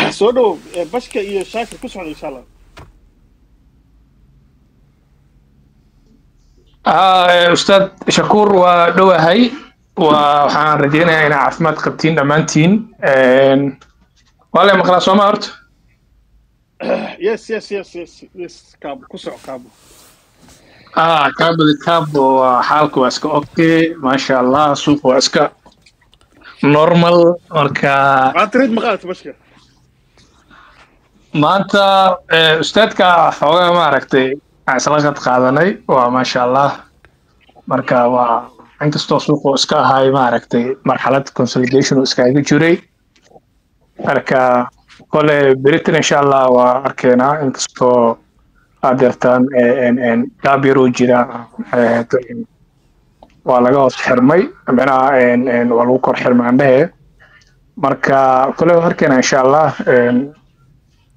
سودو بشكا إيه شاكر كسر إن شاء الله. أستاذ شكور ودوهي وحان رجينا إن عفمات قبتين دمانتين ولا مقلا سومارت. يس يس يس يس يس كابو كسر كابو. كابو حالك واسكا أوكي ما شاء الله سوق واسكا نورمال مركا. ما تريد مقالة بشكا. ما أنت أستاذك حوالي ما عرفتي عسلقة قادني وما شاء الله مركا inkastoo suuqu iska ahay maaragtay marxalad consolidation uu iskaga jiray marka kole Britain insha Allah waa arkeenaa inkastoo adeertaan gaab yaroo jira waa laga hoos xirmay macnaha waa lagu kor xirmaandhehe marka kole waa arkeenaa insha Allah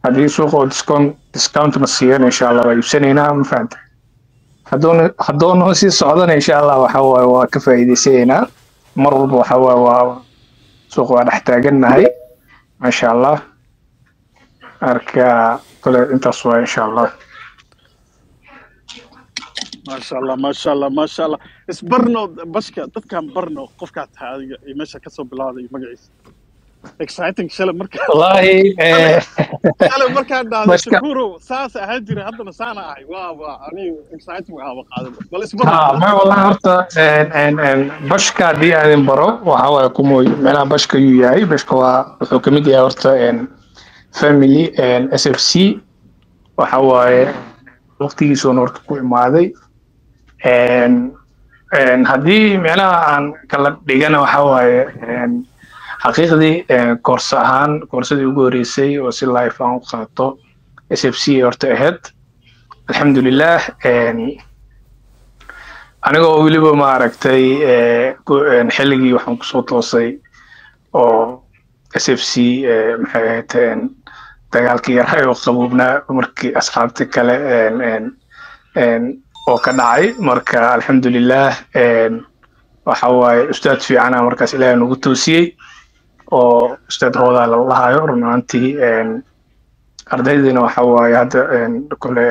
haddii suuqu discount na siiyeen insha Allah waa iibsanaynaa ma fahantay haddoon sii socdana insha Allah waxa waaye waa ka faa'iideysanayna mar walba waxa waaye waa suuq waa dhex taagannahay ma sha Allah arka kale intaas waa insha Allah ما شاء الله ما شاء الله ما شاء الله. اسبرنو بشكا تذكر برنو قفكات هذه ماشي كسب بالهذا مقعيس. exciting شلة مركز. والله شلة مركز هذا بشكا شكورو ساس هجري هذا سانا واو أنا exciting وهذا قادم. بل اسبرنو. ما والله هرتا بشكا دي أنا برو وهو كموي منا بشكا يوياي بشكا وحكمي يا هرتا family SFC وهو وقتي سونورت كوي ماذي haddii meelaha aan kala dhigana waxa waaye xaqiiqdii koors ahaan koorsadii ugu horeysay oo si live aan u qaato SFC horta ahayd alxamdulilah anigoo weliba maaragtay xilligii waxaan kusoo toosay oo SFC maxay ahayd dagaalkii yaray oo qaboobnaa markii asxaabta kale oo ka dhacay marka alxamdulilah waxa waaye ustaad fiicana markaas ilaahay nagu toosiyey oo ustaad hoodaa la lahayo runaantii ardaydina waxa waaye hadda kole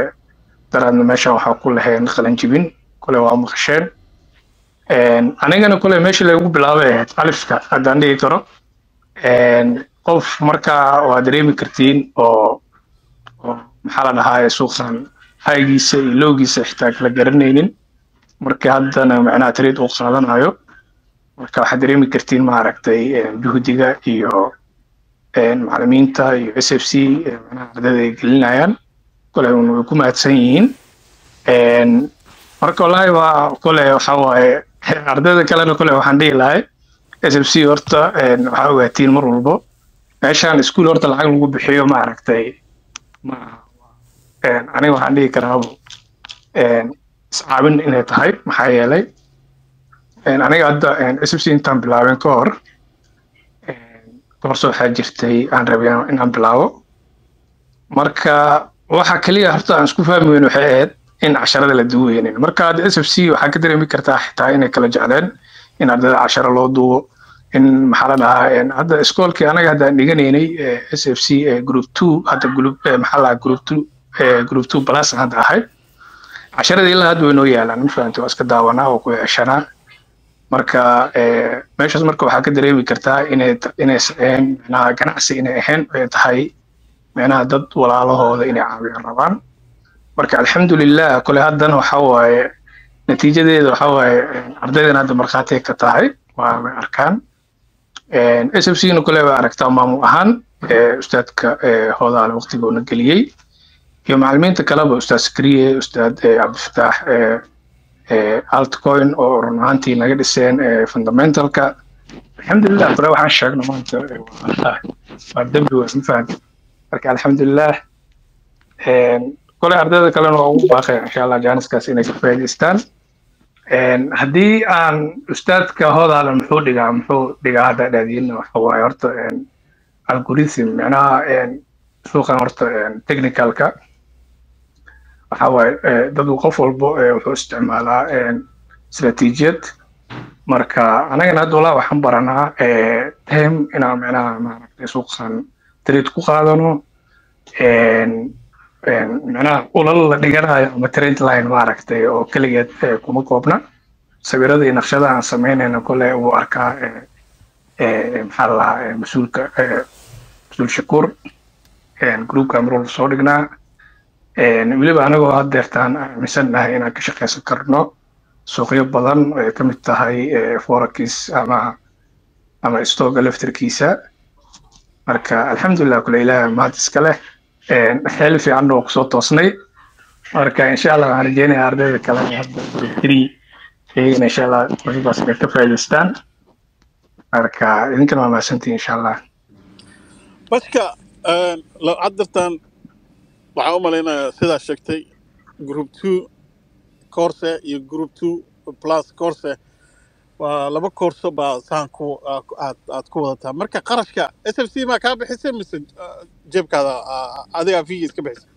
daraadna meesha waxaa ku lahayn qalanjibin kole waa maqasheen anigana kole meesha lagu bilaabay ahayd alifka haddaan dhihi karo qof markaa waa dareemi kartiin oo maxaa la dhahaa suuqan haygiisa iyo loogiisa xitaa kala garanaynin marka haddana macnaha trade uu qaadanayo marka waxaad dareemi kartiin maaragtay juhdiga iyo macallimiinta iyo SFC macnaha ardayda ay gelinayaan kole way ku mahadsan yihiin marka wallaahi waa kole waxa waaye ardayda kalena kole waxaan dhihi lahay SFC horta waxaa ogaatiin mar walbo meeshaan iskuul horta lacag lagu bixiyo maaragtay ma aniga waxaan dhihi karaa iscaabin inay tahay maxaa yeelay aniga hadda SFC intaan bilaabeen ka hor koorso waxaa jirtay aan rabay inaan bilaabo marka waxa kaliya horta aan isku fahmi weyn waxay ahayd in casharada la duwaynin marka hadda SFC waxaa ka dareemi kartaa xitaa inay kala jecleen in ardayda casharo loo duwo in maxaa la dhahaa hadda iskoolkii anaga haddaan dhiganaynay SFC group 2 hadda maxaa la group 2 plus hadda ahayd casharada ilaa hadda way noo yaalaan ma fahanti waa iska daawanaa oo ku yeeshanaa marka meeshaas marka waxaa ka dareemi kartaa inay macnaha ganacsi inay ahayn ay tahay macnaha dad walaalahooda inay caawiyaan rabaan marka alxamdulilah kole haddana waxa waaye natiijadeeda waxa waaye ardaydan hadda markhaati ka tahay waa way arkaan SFC-na kole way aragtaa maamul ahaan ustaadka hoodaale waqtigoona geliyey iyo macallimiinta kaleba ustaad Sakriye ustaad Cabdifataax altcoin oo run ahaantii naga dhiseen fundamentalka alxamdulilah kole waxaan sheegno maanta waa dembi weyn ma fahanti marka alxamdulilah kole ardayda kalena waa ugu baaqaya insha Allah jaaniskaas inay ka faa'iidaystaan haddii aan ustaadka hoodaale muxuu dhigaa hadda dhaadiyina waxa waaye horta algorithm macnaha suuqan horta technicalka waxa waaye dad qof walbo wuxuu isticmaalaa istiraatiijiyad marka anagana hadda walaa waxaan baranaa time inaan macnaha maaragtay suuqan trade ku qaadano macnaha ulal la dhiganayo ama trade line maaragtay oo keligeed kuma koobna sawirada iyo naqshada aan samaynayno kole uu arkaa maxaa la dhahaa mas-uul shakuur groupka marwalba soo dhignaa weliba anagoo haddeertaan aaminsannahay inaan ka shaqaysan karno suuqyo badan ay ka mid tahay forex ama stock laftirkiisa marka alxamdulilah kule ilaahay mahad iska leh xeel fiican oo kusoo toosnay marka insha allah waxaan rajeynayaa ardayda kale hadda iyagana insha allah fursadaas inay ka faa'iidaystaan marka idinkana waa mahadsantihiin insha allah bashka haddeertaan waxaan u malaynayaa sidaa sheegtay group 2 course iyo group 2 plus course waa laba course baa sahanku aad ku wadataa marka qarashka SFC ma ka bixisay mise jeebkaada adiga fiis ka bixisay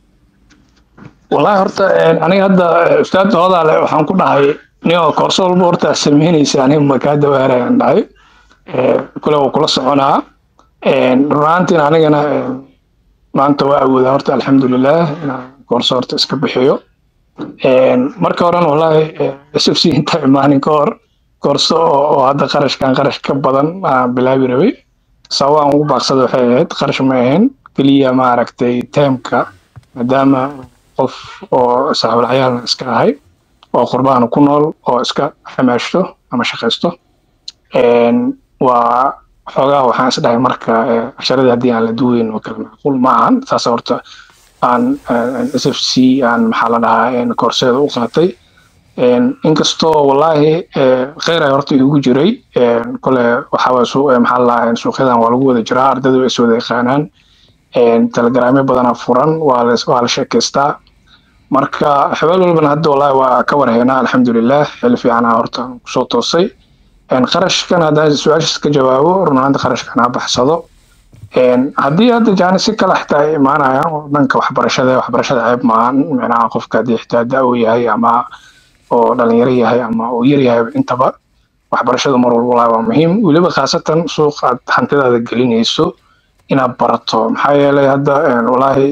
wallahi horta aniga hadda ustaad hoodaale waxaan ku dhahay niyo course walba horta sameynaysa aniga ma ka dawaarayaan dhahay kule oo kula soconaa runtii anigana maanta waa awoodaa horta alxamdulilah inaan course horta iska bixiyo marka horena wallahi SFC inta imaanin ka hor course oo hadda qarash ka badan aan bilaabi rabay sababaan ugu baaqsaday waxay ahayd qarash ma ahayn keliya ma aragtay taamka maadaama qof oo saaxiib cayaal iska ahay oo qurbaan ku nool oo iska xamaashto ama shaqaysto waa xogaa waxaan isdhahay marka casharada haddii aan la duweyn oo kale macquul ma ahan saas horta aan SFC aan maxaa la dhahaa courseeda u qaatay inkastoo wallahi khayr ay horta igu jiray kole waxa waa maxaa la dhahaa suuqyadan waa lagu wada jiraa ardaydu ay wada yaqaanaan telegramyo badana furan waa la sheekaystaa marka xabal walbana hadda wallahi waa ka warhaynaa alxamdulilah xil fiican horta kusoo toosay qarashkan haddaan su-aashaas ka jawaabo runaanta qarashkan ha baxsado haddii hadda jaani si kale xitaa ay imaanayaan dhanka waxbarashada ceeb maahan macnaha qofka haddii xitaa da-o yahay ama oo dhalinyaro yahay ama oo yar yahay intaba waxbarashada mar walba wallahi waa muhiim weliba khaasatan suuq aad hantidaada gelinayso inaad barato maxaa yeelay hadda wallahi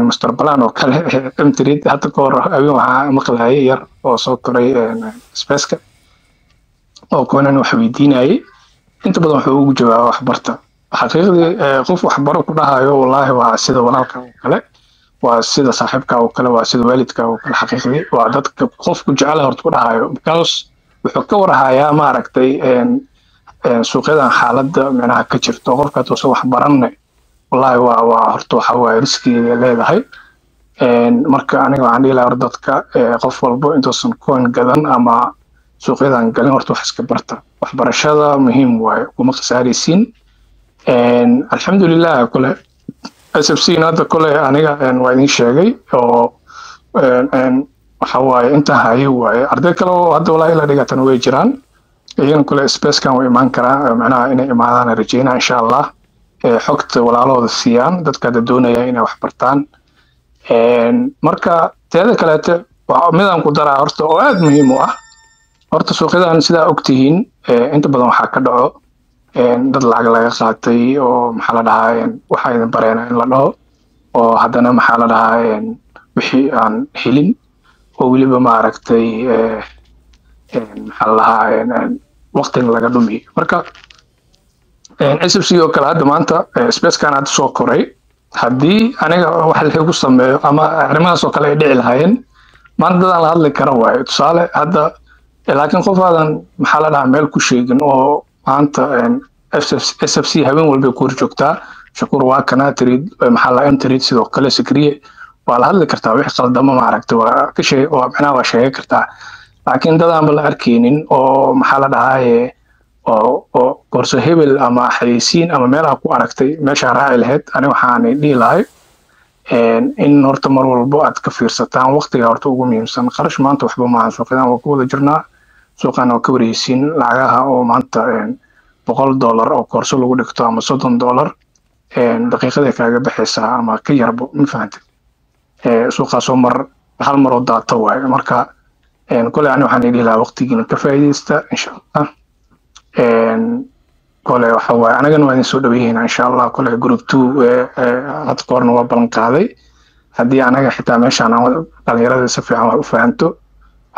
master plan oo kale mtrid hadda ka hor habeen waxaa maqlaayay yar oo soo koray spaceka oo koonan wax weydiinayay inta badan wuxuu ugu jawaabaa waxbarta xaqiiqdii qof waxbaro ku dhahayo wallahi waa sida walaalka oo kale waa sida saaxiibka oo kale waa sida waalidka oo kale xaqiiqdii waa dadka qofku jecel horta ku dhahayo because wuxuu ka warhayaa ma aragtay suuqyadan xaaladda macnaha ka jirto qofka soo wax baranay wallahi waa horta waxa waa riskiga leedahay marka aniga waxaan dhihi lahaa dadka qof walba intuusan coin gadan ama suuqyadan galin horta wax iska barta waxbarashada muhiim waaye kuma khasaaraysiin alxamdulilah kule SFC hadda kule aniga waa idin sheegay oo waxa waaye inta hayo waaye arday kale oo hadda wallahi la dhigatan way jiraan iyagana kule spacekan way imaan karaan macnaha inay imaadaan rajeynaa insha allah xogta walaalahooda siiyaan dadka hadda doonaya inay wax bartaan marka teeda kaleete midaan ku daraa horta oo aad muhiim u ah horta suuqyadan sidaa ogtihiin inta badan waxaa ka dhaco dad lacag laga qaatay oo maxaa la dhahaa waxaa idin bareena in la dhaho oo haddana maxaa la dhahaa wixii aan helin oo weliba ma aragtay maxaa la dhahaa waqtiga laga dhumiyo marka SFC oo kale hadda maanta spacekan hadda soo koray haddii aniga wax lagu sameeyo ama arrimahaas oo kale ay dhici lahaayeen maanta dadaan la hadli kara waayo tusaale hadda laakiin qof aadan maxaa la dhahaa meel ku sheegin oo maanta SFC habeen walba ku horjoogtaa shakuur waa kana tiriid maxaa la tiriid sidoo kale sikriye waa la hadli kartaa wixii qaldama ma aragtay waa ka sheeg oo macnaha waa sheegi kartaa laakiin dadaan la arkeenin oo maxaa la dhahaa oo korso hebel ama xayeysiin ama meelaha ku aragtay meesha raaci lahayd ani waxaan dhihi lahay in horta mar walba aad ka fiirsataan waqtiga horta ugu muhiimsan qarash maanta waxba maahan suuqyadan waa ku wada jirnaa suuqan waa ka wareysiin lacagaha oo maanta $100 oo korso lagu dhigto ama $30 daqiiqada kaaga baxaysaa ama ka yarbo ma fahantay suuqaasoo hal mar oo daata waaye marka kole ani waxaan dhihi lahaa waqtigiina ka faa'iidaysta insha allah kole waxa waaye anagana waa idin soo dhaweeyeen insha Allah kole group 2 had koorna waa balan qaaday haddii anaga xitaa meeshaan dhalinyarada si fiican wax u fahanto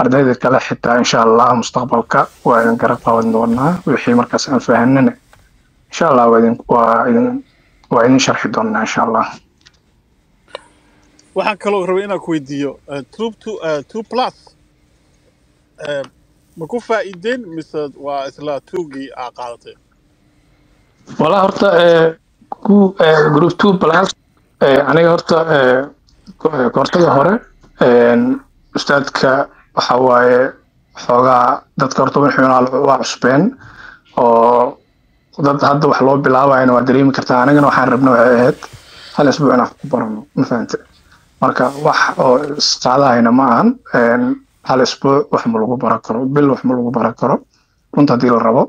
ardayda kale xitaa insha Allah mustaqbalka waa idin garab qaban doonaa wixii markaas aan fahanana insha Allah waa idin sharxi doonaa insha Allah waxaan kaloo rabay inaan ku weydiiyo 2 plus ma ku faa'iideen mise waa isla 2gii aa qaadatay wala horta group 2 plus aniga horta koortada hore ustaadka waxa waaye xoogaa dadka horta waa cusbeen oo dad hadda wax loo bilaabayna waa dareemi kartaa anigana waxaan rabnaa waxay ahayd hal isbuuc inaan ku barano ma fahantay marka wax oo isqaadahayna ma ahan hal isbuuc wax ma lagu baran karo bil wax ma lagu baran karo runta haddii la rabo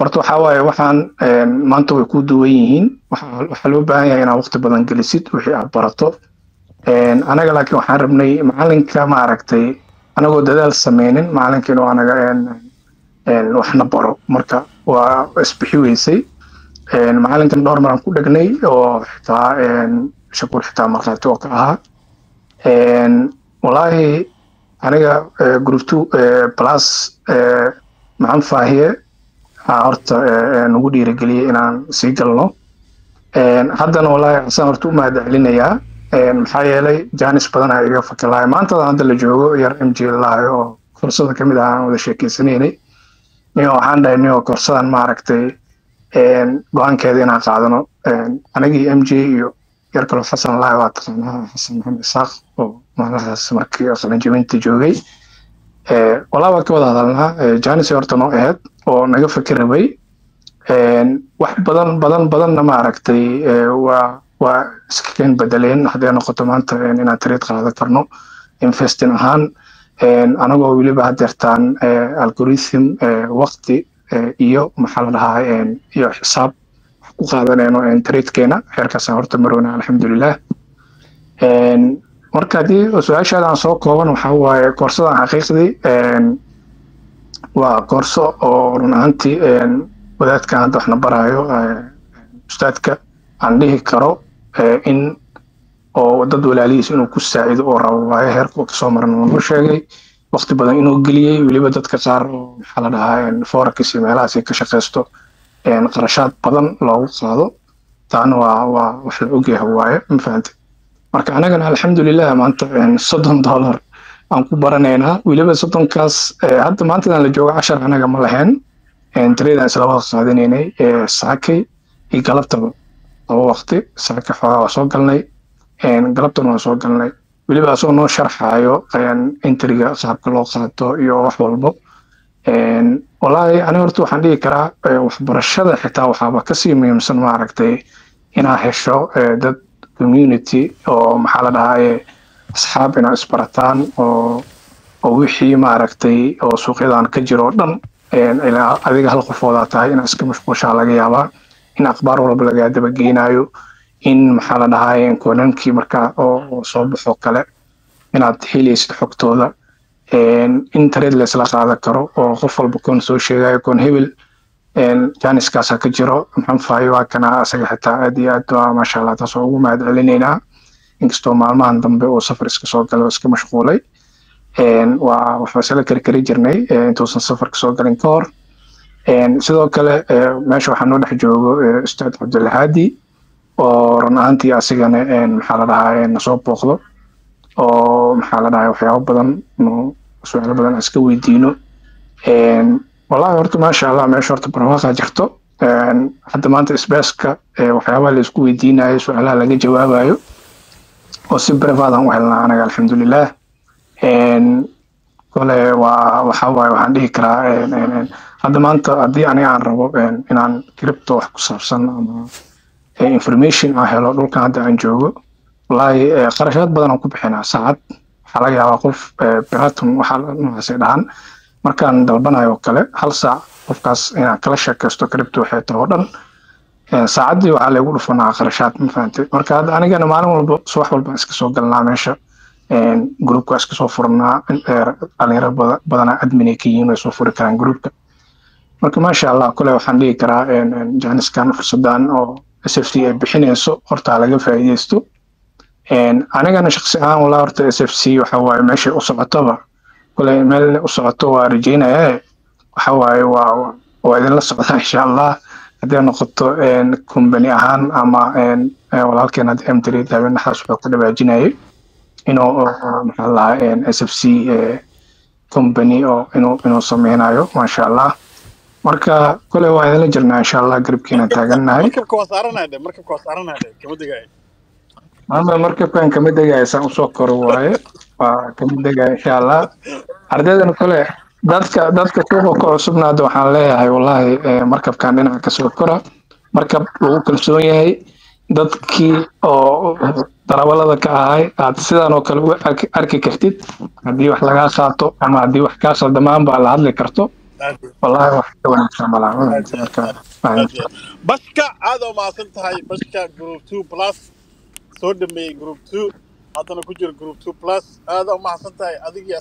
horta waxa waaye waxaan maanta way ku duwan yihiin waxa loo baahan yahay inaad waqti badan gelisid wixii aad barato anaga laakiin waxaan rabnay macalinka ma aragtay anagoo dadaal sameynin macalinkiina waa anaga waxna baro marka waa isbixi weysay macalinkan dhowr mar aan ku dhagnay oo xitaa shakuur xitaa markhaati oo ka ahaa wallaahi aniga group 2 plus maxaan faahiye horta nagu dhiirigeliyay inaan sii galno haddana wallaahi xasan horta u mahadcelinayaa maxaa yeelay jaanis badan ay iga fakalahay maantada hadda la joogo yar mj lahay oo korsada kamid ah aan wada sheekeysanaynay waxaan dhahay nio korsadan maaragtay go-aankeeda inaan qaadano anigii mj iyo yar kaloo xasan lahay waa taqaanaa xasan maxamed isaaq oo maalmahaas markii qalinjabinta joogay walaa waa ka wada hadalnaa jaanis horta noo ahayd oo naga fakirabay wax badanna maaragtay waa iska keen bedeleen hadday noqoto maanta inaan trade qaadan karno investing ahaan anagoo weliba hadeertaan algorithm waqti iyo maxaa la dhahaa iyo xisaab wax ku qaadanayno tradekeena xeerkaasaan horta marwana alxamdulilah marka haddii su-aashaada aan soo kooban waxaa waaye koorsadan xaqiiqdii waa koorso oo run ahaantii wadaadkan hadda waxna baraayo ustaadka aan dhihi karo in oo dad walaalihiis inuu ku saacido oo rabo waayo heerka kasoo maran noo sheegay waqti badan inuu geliyey weliba dadka qaar oo maxaa la dhahaa forex iyo meelahaas ka shaqeysto qarashaad badan loogu qaado taana waa wax la ogyahay waaye ma fahantay marka anagana alxamdulilah maanta $30 aan ku baranaynaa weliba 30kaas hadda maantadan la joogo 10 anaga ma lahayn trade isla wada qaadanaynay saakay iyo galabtaba laba waqti saaka xoogaa waa soo galnay galabtana waa soo galnay weliba asoo noo sharxaayo intriga qaabka loo qaato iyo wax walbo wallaahi aniga horta waxaan dhihi karaa waxbarashada xitaa waxaaba kasii muhiimsan maaragtay inaa hesho dad community oo maxaa la dhahaa asxaab inaa isbarataan oo wixii maaragtay oo suuqyadan ka jiro oo dhan ilaa adiga hal qofoodaa tahay inaa iska mashquulshaa laga yaabaa in akhbaar walba lagaa daba geynayo in maxaa la dhahaa koonankii markaa oo soo baxo kale inaad helaysid xogtooda in trade la isla qaadan karo oo qof walba koon soo sheegayo koon hebel jaaniskaasa ka jiro maxaan faayo waa kana asaga xitaa aad iyo aad waa maasha allah taas oo ugu mahadcelinaynaa inkastoo maalmahan dambe oo safar iska soo galay oo iska mashquulay waxaa isla karkari jirnay intuusan safarka soo galin ka hor sidoo kale meesha waxaa noo dhex joogo ustaad cabdulhaadi oo run ahaantii asigana maxaa la dhahaa nasoo booqdo oo maxaa la dhahaa waxyaabo badan su-aalo badan iska weydiino wallahi horta maasha allah meesha horta barwaaqaa jirto hadda maanta isbaaska waxyaabaha la isku weydiinayo su-aalaha laga jawaabayo oo si brevaadaan u helnaa anaga alxamdulilah kole waxa waaye waxaan dhihi karaa hadda maanta haddii aniga aan rabo inaan cripto wax ku saabsan ama information aan helo dhulkan hadda aan joogo wallaahi qarashaad badan aan ku bixinaa saacad waxaa laga yaabaa qof biraton waxaa noocaasay dhahan markaan dalbanayo kale hal saac qofkaas inaan kala sheekaysto cripto waxay tahay oo dhan saacaddii waxaa lagu dhufanaa qarashaad ma fahantay marka hadda anigana maalin walba subax walba iska soo galnaa meesha groupka iska soo furnaa dhalinyaro badanaa admin ay ka yihiin way soo furi karaan groupka marka maasha allah kule waxaan dhihi karaa jaaniskan fursadan oo SFC ay bixinayso horta laga faa'iideysto anigana shakhsi ahaan walaa horta SFC waxa waaye meesha u socotoba kule meel u socoto waa rajeynayaa waxa waaye waa idinla socdaa insha allah haddii noqoto company ahaan ama walaalkeen hadda M3 habeenahaas wuxuu ku dhawaajinayay inuu maxaa lahaa SFC company oo inuu sameynayo maasha allah marka kule waa idinla jirnaa insha allah garabkiina taagannahay markabka waa saaranayde kama degaayo ama markabkan kama degaayo saan usoo koro waaye waa kama degaayo insha allah ardaydan kule dadka suuqa ku cusubna hadda waxaan leeyahay wallahi markabkan dhinaca kasoo kora markab lagu kalsoon yahay dadkii oo darawalada ka ahay aad sidan oo kale u arki kartid haddii wax lagaa qaato ama haddii wax kaa saldamaan baa la hadli karto wallahi wax ka wanaagsan malaha bashka aad oo mahadsan tahay bashka group 2 plus soo dhameeyey group 2 haddana ku jira group 2 plus aad oo mahadsan tahay adigii